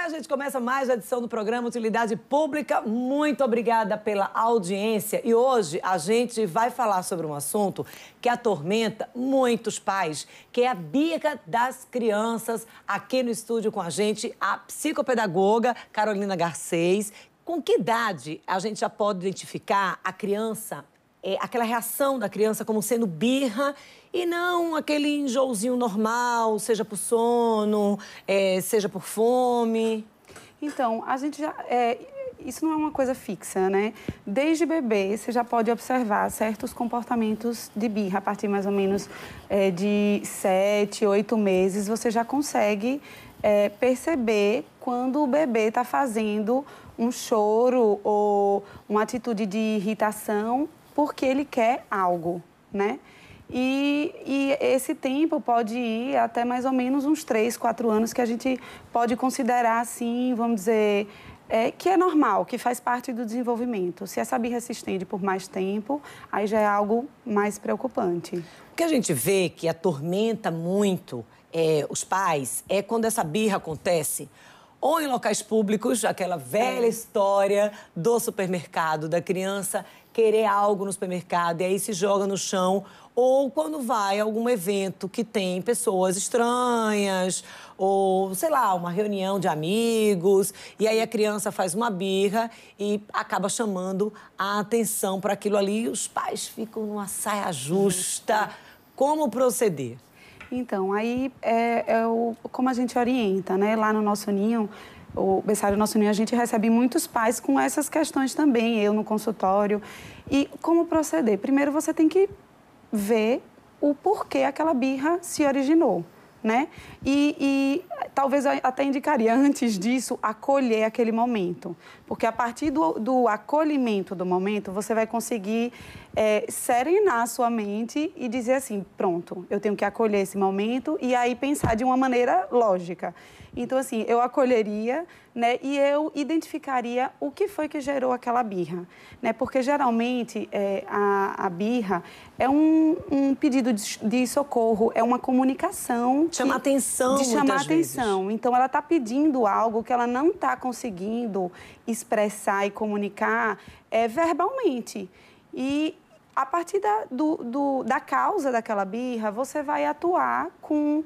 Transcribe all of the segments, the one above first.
A gente começa mais a edição do programa Utilidade Pública. Muito obrigada pela audiência. E hoje a gente vai falar sobre um assunto que atormenta muitos pais, que é a birra das crianças. Aqui no estúdio com a gente, a psicopedagoga Carolina Garcês. Com que idade a gente já pode identificar a criança, aquela reação da criança como sendo birra e não aquele enjoozinho normal, seja por sono, seja por fome? Então, a gente já... isso não é uma coisa fixa, né? Desde bebê, você já pode observar certos comportamentos de birra. A partir mais ou menos de 7, 8 meses, você já consegue perceber quando o bebê está fazendo um choro ou uma atitude de irritação porque ele quer algo, né? E esse tempo pode ir até mais ou menos uns 3, 4 anos, que a gente pode considerar, assim, vamos dizer, que é normal, que faz parte do desenvolvimento. Se essa birra se estende por mais tempo, aí já é algo mais preocupante. O que a gente vê que atormenta muito os pais é quando essa birra acontece ou em locais públicos, aquela velha história do supermercado, da criança querer algo no supermercado e aí se joga no chão, ou quando vai a algum evento que tem pessoas estranhas, ou, sei lá, uma reunião de amigos, e aí a criança faz uma birra e acaba chamando a atenção para aquilo ali e os pais ficam numa saia justa. Como proceder? Então, aí como a gente orienta, né? Lá no Nosso Ninho, o berçário Nosso Ninho, a gente recebe muitos pais com essas questões também, eu no consultório. E como proceder? Primeiro, você tem que ver o porquê aquela birra se originou, né? E talvez até indicaria, antes disso, acolher aquele momento. Porque a partir do acolhimento do momento, você vai conseguir serenar a sua mente e dizer assim, pronto, eu tenho que acolher esse momento e aí pensar de uma maneira lógica. Então, assim, eu acolheria, né, e eu identificaria o que foi que gerou aquela birra, né? Porque, geralmente, a birra é um pedido de socorro, é uma comunicação... Chama atenção, de chamar muitas atenção. vezes. Então, ela está pedindo algo que ela não está conseguindo expressar e comunicar verbalmente. E, a partir da causa daquela birra, você vai atuar com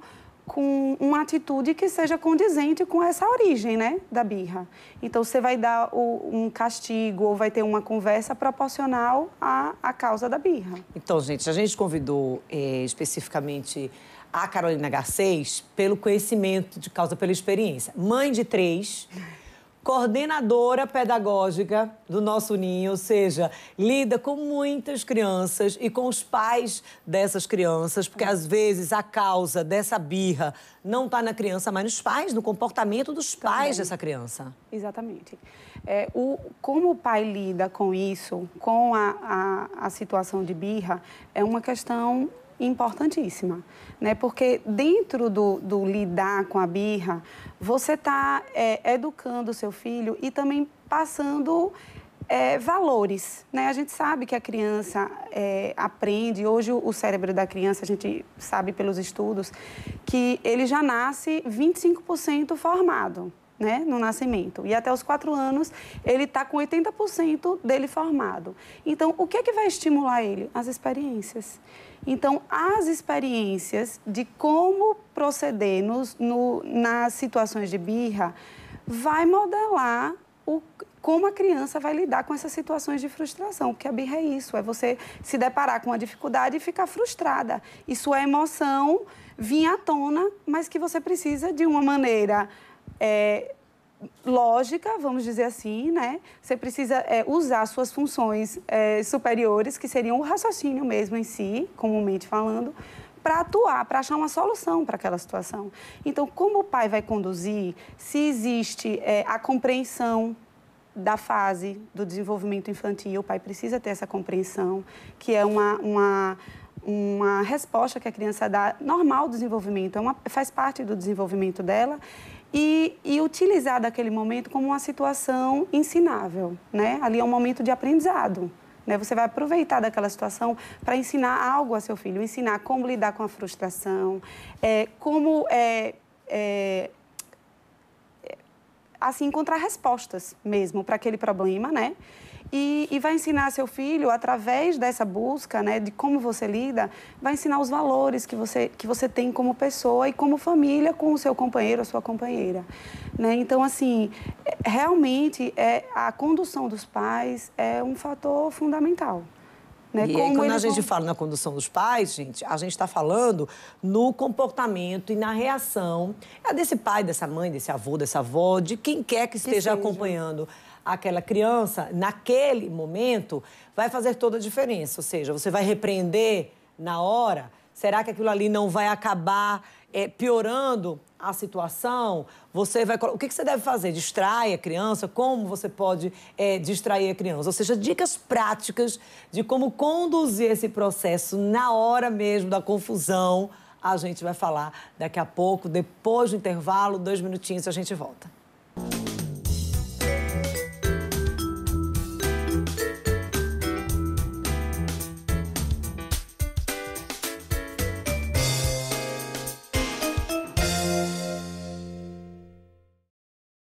uma atitude que seja condizente com essa origem, né, da birra. Então, você vai dar um castigo ou vai ter uma conversa proporcional à causa da birra. Então, gente, a gente convidou especificamente a Carolina Garcês pelo conhecimento de causa, pela experiência. Mãe de 3... coordenadora pedagógica do Nosso Ninho, ou seja, lida com muitas crianças e com os pais dessas crianças, porque às vezes a causa dessa birra não está na criança, mas nos pais, no comportamento dos pais dessa criança. Exatamente. Como o pai lida com isso, com a situação de birra, é uma questão importantíssima, né? Porque dentro do lidar com a birra, você está educando o seu filho e também passando valores, né? A gente sabe que a criança aprende, hoje o cérebro da criança, a gente sabe pelos estudos, que ele já nasce 25% formado, né, no nascimento. E até os 4 anos, ele está com 80% dele formado. Então, o que é que vai estimular ele? As experiências. Então, as experiências de como proceder nas situações de birra vai modelar como a criança vai lidar com essas situações de frustração. Porque a birra é isso, é você se deparar com a dificuldade e ficar frustrada. E sua emoção vir à tona, mas que você precisa de uma maneira... lógica, vamos dizer assim, né? Você precisa usar suas funções superiores, que seriam o raciocínio mesmo em si, comumente falando, para atuar, para achar uma solução para aquela situação. Então, como o pai vai conduzir, se existe a compreensão da fase do desenvolvimento infantil, o pai precisa ter essa compreensão, que é uma resposta que a criança dá normal do desenvolvimento, faz parte do desenvolvimento dela, e utilizar daquele momento como uma situação ensinável, né? Ali é um momento de aprendizado, né? Você vai aproveitar daquela situação para ensinar algo a seu filho, ensinar como lidar com a frustração, como assim, encontrar respostas mesmo para aquele problema, né? E vai ensinar seu filho, através dessa busca, né, de como você lida, vai ensinar os valores que você tem como pessoa e como família com o seu companheiro ou sua companheira. Né? Então, assim, realmente, a condução dos pais é um fator fundamental. Né? E aí, quando a gente fala na condução dos pais, gente, a gente está falando no comportamento e na reação desse pai, dessa mãe, desse avô, dessa avó, de quem quer que esteja acompanhando aquela criança, naquele momento, vai fazer toda a diferença. Ou seja, você vai repreender na hora, será que aquilo ali não vai acabar piorando a situação? Você vai... O que você deve fazer? Distrai a criança? Como você pode distrair a criança? Ou seja, dicas práticas de como conduzir esse processo na hora mesmo da confusão. A gente vai falar daqui a pouco, depois do intervalo, 2 minutinhos, a gente volta.